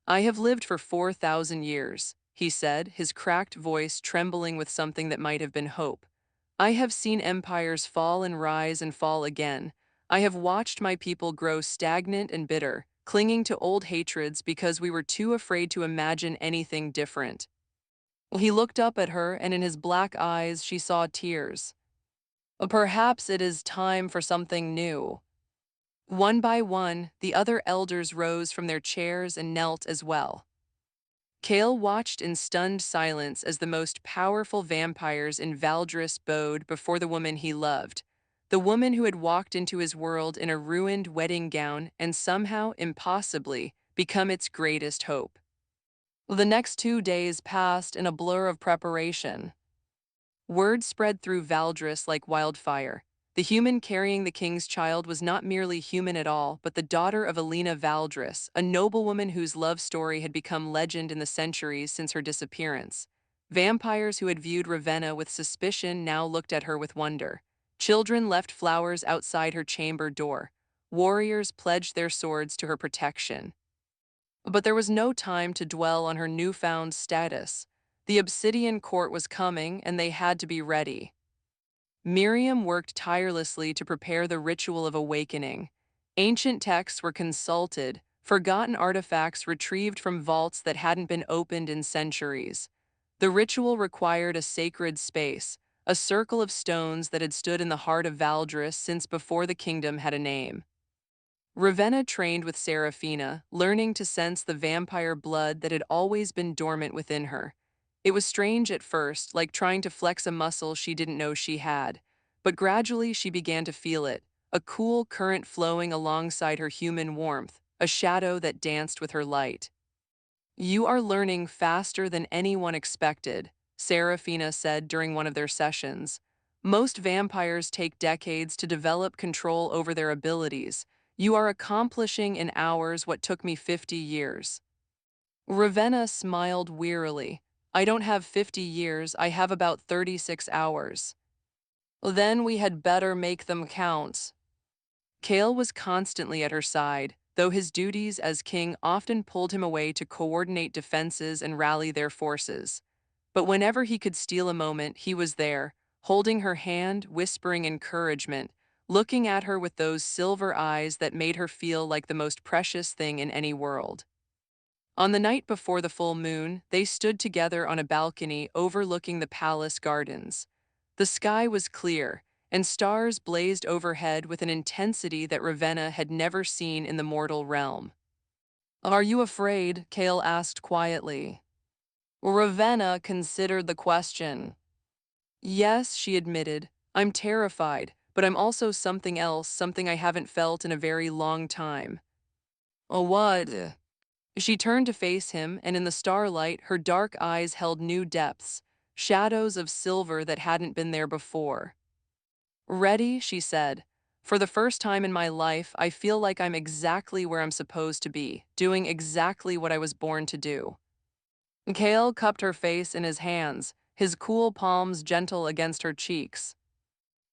"I have lived for 4,000 years," he said, his cracked voice trembling with something that might have been hope. "I have seen empires fall and rise and fall again. I have watched my people grow stagnant and bitter, clinging to old hatreds because we were too afraid to imagine anything different." He looked up at her, and in his black eyes she saw tears. "Perhaps it is time for something new." One by one, the other elders rose from their chairs and knelt as well. Cale watched in stunned silence as the most powerful vampires in Valdris bowed before the woman he loved, the woman who had walked into his world in a ruined wedding gown and somehow, impossibly, become its greatest hope. The next 2 days passed in a blur of preparation. Word spread through Valdris like wildfire. The human carrying the king's child was not merely human at all, but the daughter of Alina Valdris, a noblewoman whose love story had become legend in the centuries since her disappearance. Vampires who had viewed Ravenna with suspicion now looked at her with wonder. Children left flowers outside her chamber door. Warriors pledged their swords to her protection. But there was no time to dwell on her newfound status. The Obsidian Court was coming, and they had to be ready. Miriam worked tirelessly to prepare the ritual of awakening. Ancient texts were consulted, forgotten artifacts retrieved from vaults that hadn't been opened in centuries. The ritual required a sacred space, a circle of stones that had stood in the heart of Valdris since before the kingdom had a name. Ravenna trained with Seraphina, learning to sense the vampire blood that had always been dormant within her. It was strange at first, like trying to flex a muscle she didn't know she had. But gradually she began to feel it, a cool current flowing alongside her human warmth, a shadow that danced with her light. "You are learning faster than anyone expected," Seraphina said during one of their sessions. "Most vampires take decades to develop control over their abilities. You are accomplishing in hours what took me 50 years." Ravenna smiled wearily. "I don't have 50 years, I have about 36 hours. "Then we had better make them count." Cale was constantly at her side, though his duties as king often pulled him away to coordinate defenses and rally their forces. But whenever he could steal a moment, he was there, holding her hand, whispering encouragement, looking at her with those silver eyes that made her feel like the most precious thing in any world. On the night before the full moon, they stood together on a balcony overlooking the palace gardens. The sky was clear, and stars blazed overhead with an intensity that Ravenna had never seen in the mortal realm. "Are you afraid?" Cale asked quietly. Ravenna considered the question. "Yes," she admitted, "I'm terrified, but I'm also something else, something I haven't felt in a very long time." "What?" She turned to face him, and in the starlight, her dark eyes held new depths, shadows of silver that hadn't been there before. "Ready," she said. "For the first time in my life, I feel like I'm exactly where I'm supposed to be, doing exactly what I was born to do." Cale cupped her face in his hands, his cool palms gentle against her cheeks.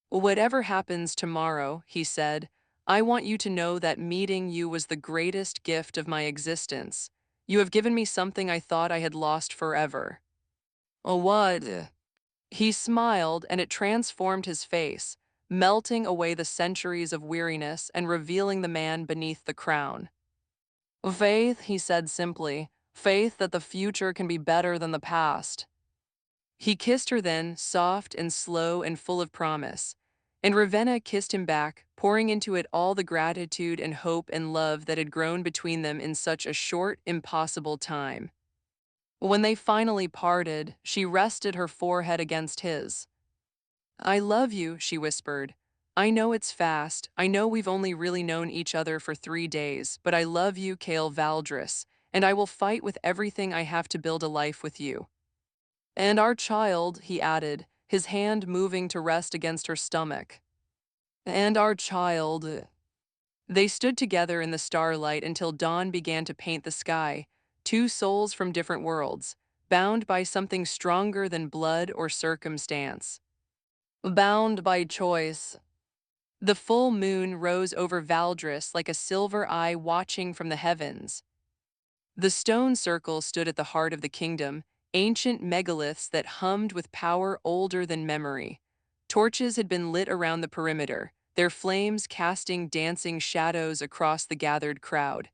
"Whatever happens tomorrow," he said, "I want you to know that meeting you was the greatest gift of my existence. You have given me something I thought I had lost forever." "What?" He smiled, and it transformed his face, melting away the centuries of weariness and revealing the man beneath the crown. "Faith," he said simply, "faith that the future can be better than the past." He kissed her then, soft and slow and full of promise. And Ravenna kissed him back, pouring into it all the gratitude and hope and love that had grown between them in such a short, impossible time. When they finally parted, she rested her forehead against his. "I love you," she whispered. "I know it's fast. I know we've only really known each other for 3 days, but I love you, Cale Valdris, and I will fight with everything I have to build a life with you. And our child," he added, his hand moving to rest against her stomach. "And our child." They stood together in the starlight until dawn began to paint the sky, two souls from different worlds, bound by something stronger than blood or circumstance. Bound by choice. The full moon rose over Valdris like a silver eye watching from the heavens. The stone circle stood at the heart of the kingdom, ancient megaliths that hummed with power older than memory. Torches had been lit around the perimeter, their flames casting dancing shadows across the gathered crowd.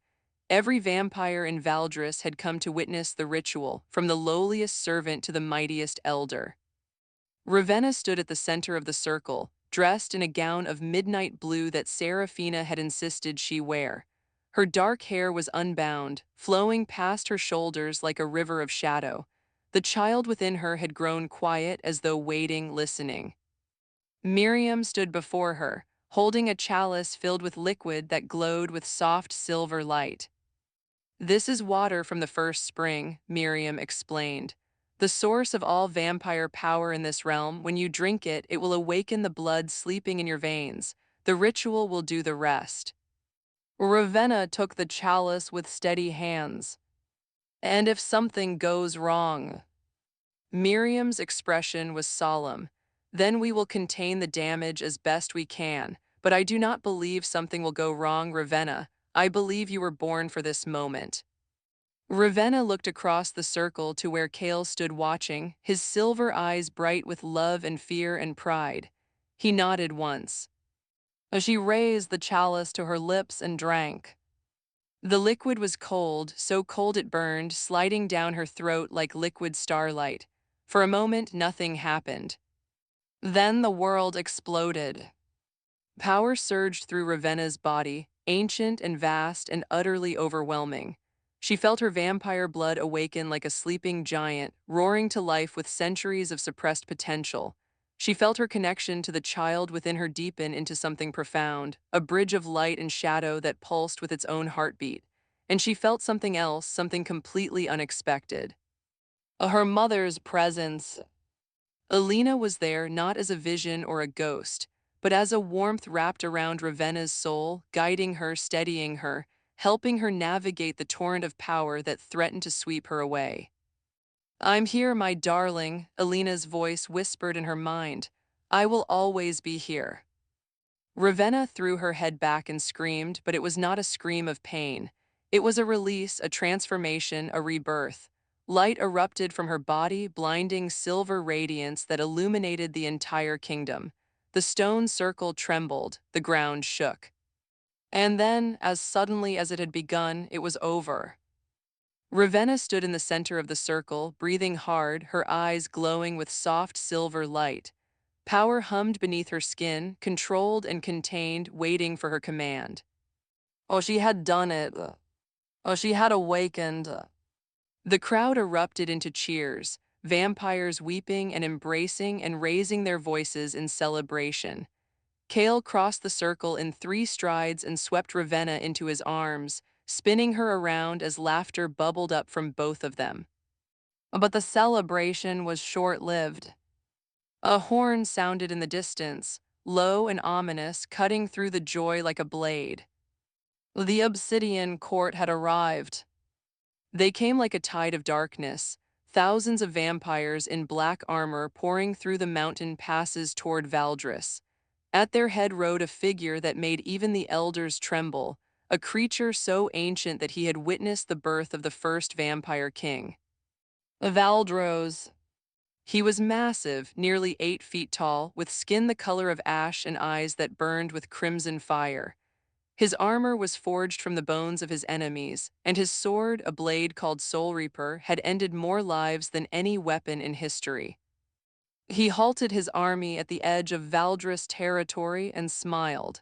Every vampire in Valdris had come to witness the ritual, from the lowliest servant to the mightiest elder. Ravenna stood at the center of the circle, dressed in a gown of midnight blue that Serafina had insisted she wear. Her dark hair was unbound, flowing past her shoulders like a river of shadow. The child within her had grown quiet as though waiting, listening. Miriam stood before her, holding a chalice filled with liquid that glowed with soft silver light. "This is water from the first spring," Miriam explained. "The source of all vampire power in this realm. When you drink it, it will awaken the blood sleeping in your veins. The ritual will do the rest." Ravenna took the chalice with steady hands. "And if something goes wrong?" Miriam's expression was solemn. "Then we will contain the damage as best we can. But I do not believe something will go wrong, Ravenna. I believe you were born for this moment." Ravenna looked across the circle to where Kale stood watching, his silver eyes bright with love and fear and pride. He nodded once. She raised the chalice to her lips and drank. The liquid was cold, so cold it burned, sliding down her throat like liquid starlight. For a moment, nothing happened. Then the world exploded. Power surged through Ravenna's body, ancient and vast and utterly overwhelming. She felt her vampire blood awaken like a sleeping giant, roaring to life with centuries of suppressed potential. She felt her connection to the child within her deepen into something profound, a bridge of light and shadow that pulsed with its own heartbeat. And she felt something else, something completely unexpected. Her mother's presence. Alina was there not as a vision or a ghost, but as a warmth wrapped around Ravenna's soul, guiding her, steadying her, helping her navigate the torrent of power that threatened to sweep her away. "I'm here, my darling," Alina's voice whispered in her mind. "I will always be here." Ravenna threw her head back and screamed, but it was not a scream of pain. It was a release, a transformation, a rebirth. Light erupted from her body, blinding silver radiance that illuminated the entire kingdom. The stone circle trembled, the ground shook. And then, as suddenly as it had begun, it was over. Ravenna stood in the center of the circle, breathing hard, her eyes glowing with soft silver light. Power hummed beneath her skin, controlled and contained, waiting for her command. Oh, she had done it. Oh, she had awakened. The crowd erupted into cheers, vampires weeping and embracing and raising their voices in celebration. Kale crossed the circle in 3 strides and swept Ravenna into his arms, spinning her around as laughter bubbled up from both of them. But the celebration was short-lived. A horn sounded in the distance, low and ominous, cutting through the joy like a blade. The obsidian court had arrived. They came like a tide of darkness, thousands of vampires in black armor pouring through the mountain passes toward Valdris. At their head rode a figure that made even the elders tremble, a creature so ancient that he had witnessed the birth of the first vampire king. Valdros. He was massive, nearly 8 feet tall, with skin the color of ash and eyes that burned with crimson fire. His armor was forged from the bones of his enemies, and his sword, a blade called Soul Reaper, had ended more lives than any weapon in history. He halted his army at the edge of Valdris territory and smiled.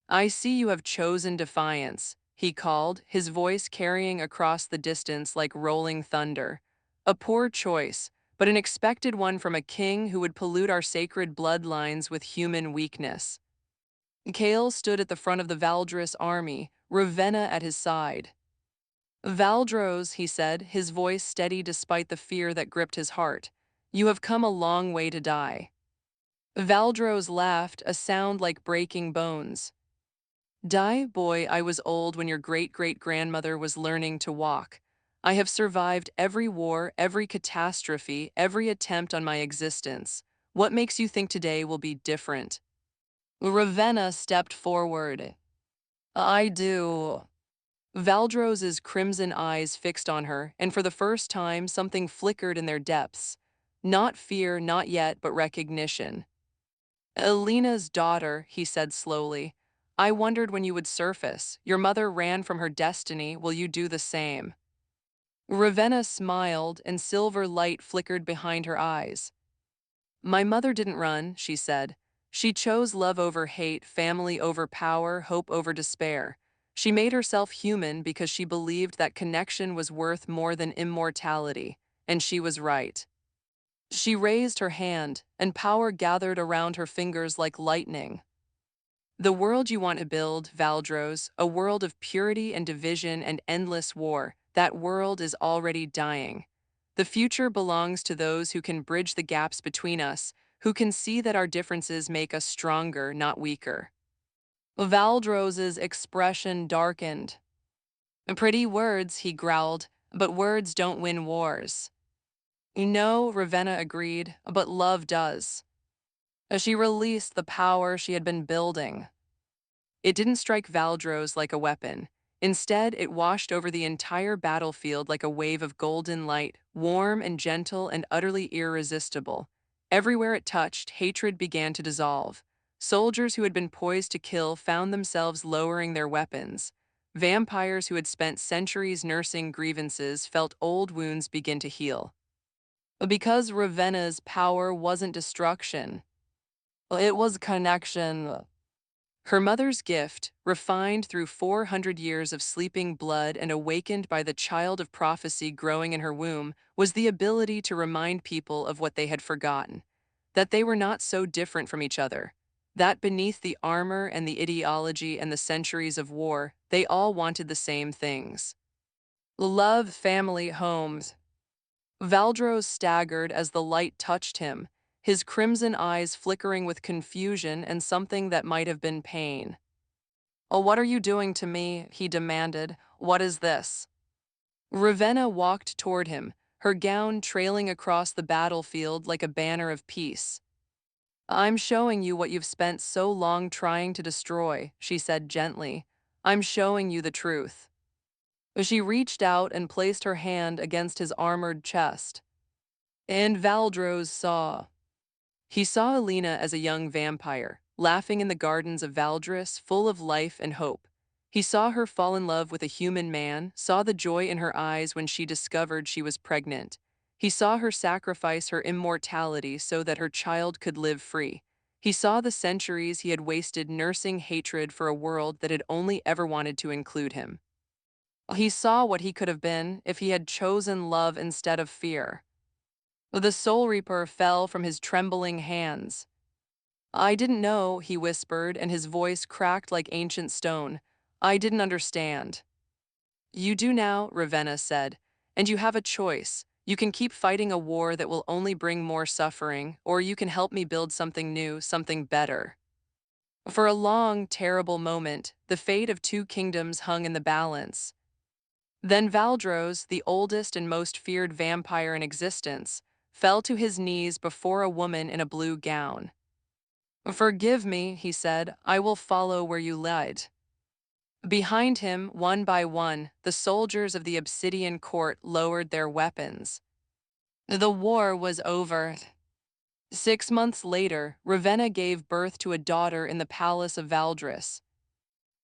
"I see you have chosen defiance," he called, his voice carrying across the distance like rolling thunder. "A poor choice, but an expected one from a king who would pollute our sacred bloodlines with human weakness." Kale stood at the front of the Valdris army, Ravenna at his side. "Valdros," he said, his voice steady despite the fear that gripped his heart, "you have come a long way to die." Valdros laughed, a sound like breaking bones. Die, boy, I was old when your great-great-grandmother was learning to walk. I have survived every war, every catastrophe, every attempt on my existence. What makes you think today will be different? Ravenna stepped forward. I do. Valdros's crimson eyes fixed on her, and for the first time something flickered in their depths. Not fear, not yet, but recognition. Elena's daughter, he said slowly. I wondered when you would surface. Your mother ran from her destiny. Will you do the same? Ravenna smiled, and silver light flickered behind her eyes. My mother didn't run, she said. She chose love over hate, family over power, hope over despair. She made herself human because she believed that connection was worth more than immortality, and she was right. She raised her hand, and power gathered around her fingers like lightning. The world you want to build, Valdros, a world of purity and division and endless war, that world is already dying. The future belongs to those who can bridge the gaps between us, who can see that our differences make us stronger, not weaker. Valdros's expression darkened. Pretty words, he growled, but words don't win wars. No, Ravenna agreed, but love does. As she released the power she had been building. It didn't strike Valdros like a weapon. Instead, it washed over the entire battlefield like a wave of golden light, warm and gentle and utterly irresistible. Everywhere it touched, hatred began to dissolve. Soldiers who had been poised to kill found themselves lowering their weapons. Vampires who had spent centuries nursing grievances felt old wounds begin to heal. Because Ravenna's power wasn't destruction, it was connection. Her mother's gift, refined through 400 years of sleeping blood and awakened by the child of prophecy growing in her womb, was the ability to remind people of what they had forgotten, that they were not so different from each other, that beneath the armor and the ideology and the centuries of war, they all wanted the same things. Love, family, homes. Valdros staggered as the light touched him, his crimson eyes flickering with confusion and something that might have been pain. Oh, what are you doing to me? He demanded. What is this? Ravenna walked toward him, her gown trailing across the battlefield like a banner of peace. I'm showing you what you've spent so long trying to destroy, she said gently. I'm showing you the truth. She reached out and placed her hand against his armored chest. And Valdros saw. He saw Elena as a young vampire, laughing in the gardens of Valdris, full of life and hope. He saw her fall in love with a human man, saw the joy in her eyes when she discovered she was pregnant. He saw her sacrifice her immortality so that her child could live free. He saw the centuries he had wasted nursing hatred for a world that had only ever wanted to include him. He saw what he could have been if he had chosen love instead of fear. The Soul Reaper fell from his trembling hands. I didn't know, he whispered, and his voice cracked like ancient stone. I didn't understand. You do now, Ravenna said, and you have a choice. You can keep fighting a war that will only bring more suffering, or you can help me build something new, something better. For a long, terrible moment, the fate of two kingdoms hung in the balance. Then Valdros, the oldest and most feared vampire in existence, fell to his knees before a woman in a blue gown. Forgive me, he said, I will follow where you led. Behind him, one by one, the soldiers of the Obsidian Court lowered their weapons. The war was over. 6 months later, Ravenna gave birth to a daughter in the palace of Valdris.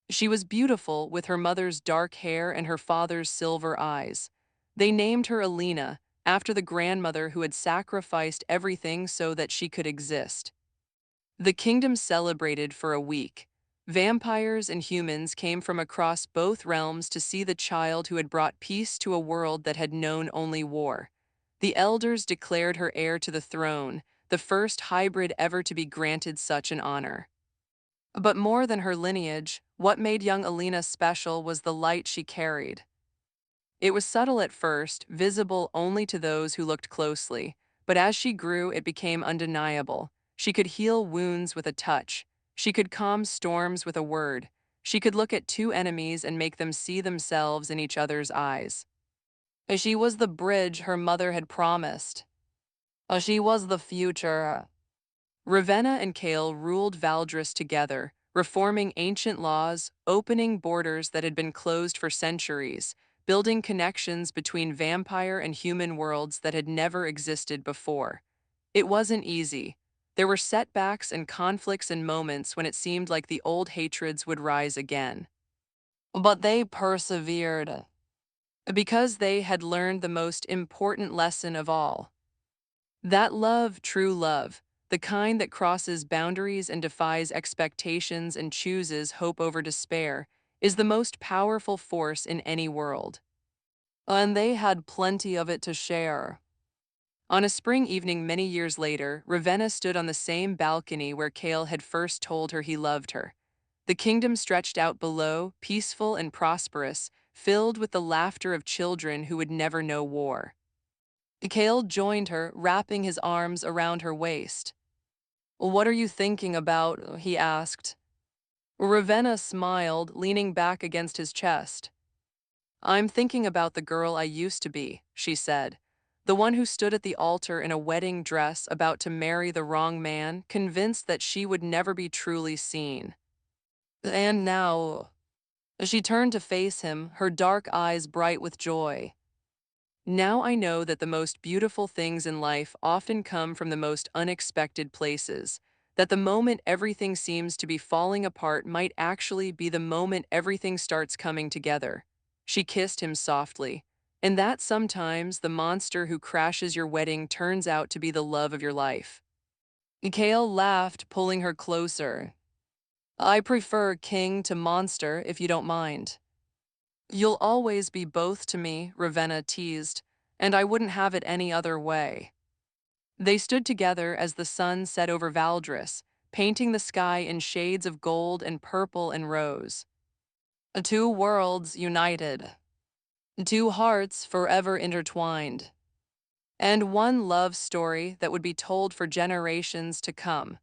She was beautiful with her mother's dark hair and her father's silver eyes. They named her Elena, after the grandmother who had sacrificed everything so that she could exist. The kingdom celebrated for a week. Vampires and humans came from across both realms to see the child who had brought peace to a world that had known only war. The elders declared her heir to the throne, the first hybrid ever to be granted such an honor. But more than her lineage, what made young Elena special was the light she carried. It was subtle at first, visible only to those who looked closely, but as she grew, it became undeniable. She could heal wounds with a touch. She could calm storms with a word. She could look at two enemies and make them see themselves in each other's eyes. She was the bridge her mother had promised. She was the future. Ravenna and Kale ruled Valdris together, reforming ancient laws, opening borders that had been closed for centuries, building connections between vampire and human worlds that had never existed before. It wasn't easy. There were setbacks and conflicts and moments when it seemed like the old hatreds would rise again. But they persevered because they had learned the most important lesson of all. That love, true love, the kind that crosses boundaries and defies expectations and chooses hope over despair, is the most powerful force in any world. And they had plenty of it to share. On a spring evening many years later, Ravenna stood on the same balcony where Kale had first told her he loved her. The kingdom stretched out below, peaceful and prosperous, filled with the laughter of children who would never know war. Kale joined her, wrapping his arms around her waist. "What are you thinking about?" he asked. Ravenna smiled, leaning back against his chest. "I'm thinking about the girl I used to be," she said. "The one who stood at the altar in a wedding dress about to marry the wrong man, convinced that she would never be truly seen. And now—" She turned to face him, her dark eyes bright with joy. "Now I know that the most beautiful things in life often come from the most unexpected places, that the moment everything seems to be falling apart might actually be the moment everything starts coming together." She kissed him softly. "And that sometimes the monster who crashes your wedding turns out to be the love of your life." Mikhail laughed, pulling her closer. "I prefer king to monster, if you don't mind." "You'll always be both to me," Ravenna teased, "and I wouldn't have it any other way." They stood together as the sun set over Valdris, painting the sky in shades of gold and purple and rose. Two worlds united. Two hearts forever intertwined. And one love story that would be told for generations to come.